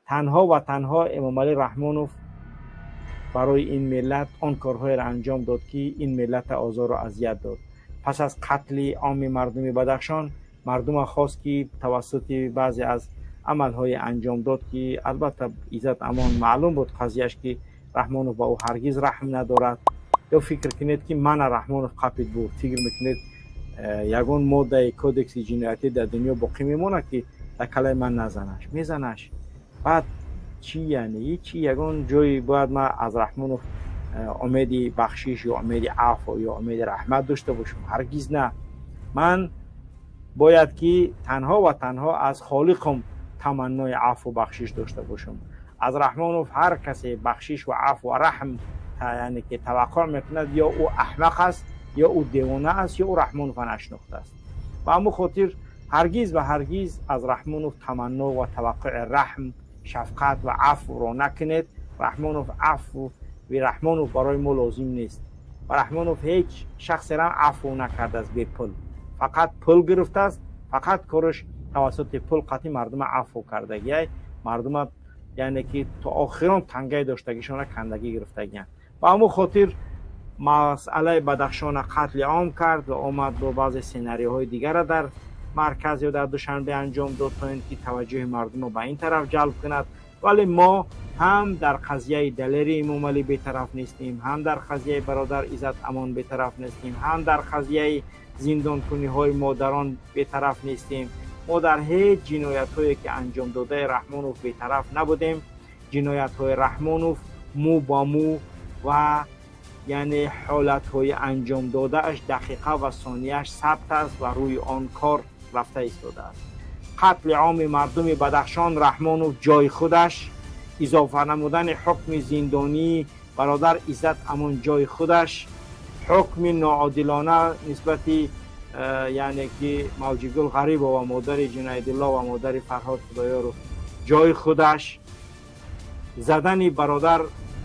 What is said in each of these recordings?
تنها و تنها امام علی رحمانوف برای این ملت آن کارهای را انجام داد که این ملت آزار و اذیت داد. پس از قتل عام مردم بدخشان، مردم خواست که توسط بعضی از عملهای انجام داد که البته عزت امان معلوم بود قضیهش که رحمانوف با او هرگز رحم ندارد، یا فکر کنید که من رحمانوف قپید بود، فکر میکنید یگون ماده کودکس جنایتی در دنیا باقی میمونه که در کلای من نزنش، میزنش. بعد چی یعنی چی؟ یگون جایی باید ما از رحمانوف امید بخشش یا امید عفو یا امید رحمت داشته باشم؟ هرگز نه. من باید که تنها و تنها از خالقم تمنای عفو و بخشش داشته باشم. از رحمانوف هر کسی بخشش و عفو و رحم یعنی که توقع میکند، یا او احمق است، یا او دیوانه است، یا او رحمانوف نشناخته است. و اما خاطر هرگز و هرگز از رحمانوف تمنا و توقع رحم، شفقت و عفو را نکنید. رحمانوف عفو و رحمانوف برای ما لازم نیست. و رحمانوف هیچ شخص را عفو نکرده است به پول، فقط پول گرفته است، فقط کارش توسط پول قطعی مردم عفو کردگی، مردم یعنی که تا آخران تنگی داشتگیشان کندگی گرفتگی. و اما خاطر مسئله بدخشان قتل عام کرد و آمد با بعض سیناریوهای دیگر را در مرکز یا در دوشنبه انجام داد تا اینکه توجه مردم را به این طرف جلب کند. ولی ما هم در قضیه دلیر امام علی بی‌طرف نیستیم، هم در قضیه برادر عزت امان بی‌طرف نیستیم، هم در قضیه زندان کنی های مادران بی‌طرف نیستیم. ما در هیچ جنایت هایی که انجام داده رحمانوف بی‌طرف نبودیم. جنایت های رحمانوف مو با مو و یعنی حالت های انجام داده اش دقیقه و ثانیه‌اش ثبت است و روی آن کار رفته ایستاده است. قتل عام مردم بدخشان رحمانوف جای خودش، اضافه نمودن حکم زندانی برادر عزت امان جای خودش، حکم ناعادلانه نسبت یعنی که موجی گل غریب و مادر جنید الله و مادر فرهاد خدایار جای خودش، زدن برادر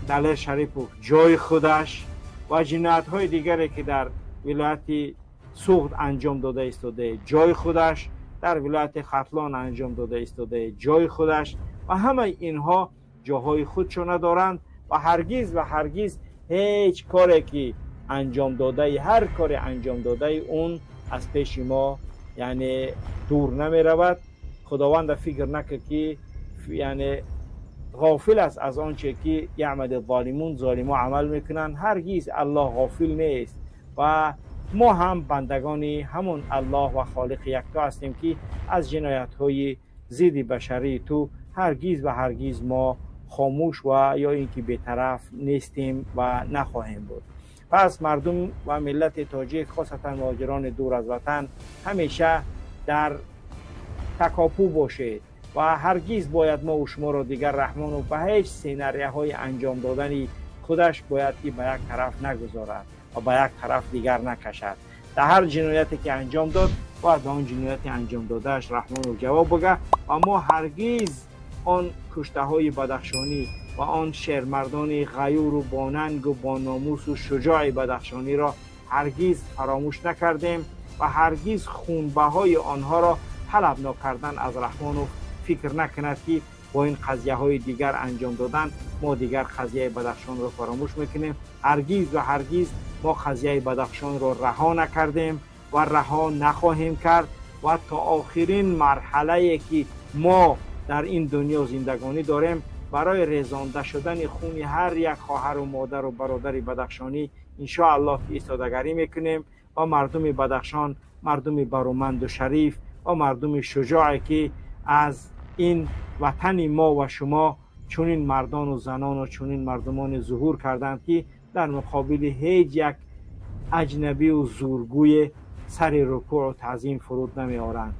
دلیر شریف جای خودش و جنایت های دیگری که در ولایت سوخت انجام داده ایستاده جای خودش، در ولایت ختلان انجام داده ایستاده جای خودش، و همه اینها جاهای خودشو ندارند و هرگز و هرگز هیچ کاری که انجام داده، هر کاری انجام داده اون از پیش ما یعنی دور نمی رود. خداوند فکر نکرد که یعنی غافل است از آنچه که یعمل الظالمون، ظالما عمل میکنن. هرگز الله غافل نیست و ما هم بندگان همون الله و خالق یکتا هستیم که از جنایت های ضد بشری تو هرگز و هرگز ما خاموش و یا اینکه بی‌طرف نیستیم و نخواهیم بود. پس مردم و ملت تاجیک خاصتا مهاجران دور از وطن همیشه در تکاپو باشید و هرگز باید ما و شما را دیگر رحمان و به هیچ سیناریوهای انجام دادن خودش باید که به یک طرف نگذارد و به یک طرف دیگر نکشد. در هر جنایتی که انجام داد باید به آن جنایتی انجام دادهش رحمان و جواب بگه و ما هرگز آن کشته های بدخشانی و آن شهرمردان غیور و باننگ و باناموس و شجاع بدخشانی را هرگز فراموش نکردیم و هرگز خونبهای آنها را طلب نکردن از رحمان و فکر نکند که با این قضیه های دیگر انجام دادن ما دیگر قضیه بدخشان را فراموش میکنیم. هرگز و هرگز ما قضیه بدخشان را رها نکردیم و رها نخواهیم کرد و تا آخرین مرحله که ما در این دنیا زندگانی داریم برای ریزانده شدن خون هر یک خواهر و مادر و برادر بدخشانی ان شاء الله که ایستادگی میکنیم و مردم بدخشان مردم برومند و شریف و مردم شجاعی که از این وطن ما و شما چنین مردان و زنان و چنین مردمان ظهور کردند که در مقابل هیچ یک اجنبی و زورگوی سر رکوع و تعظیم فرود نمی آورند.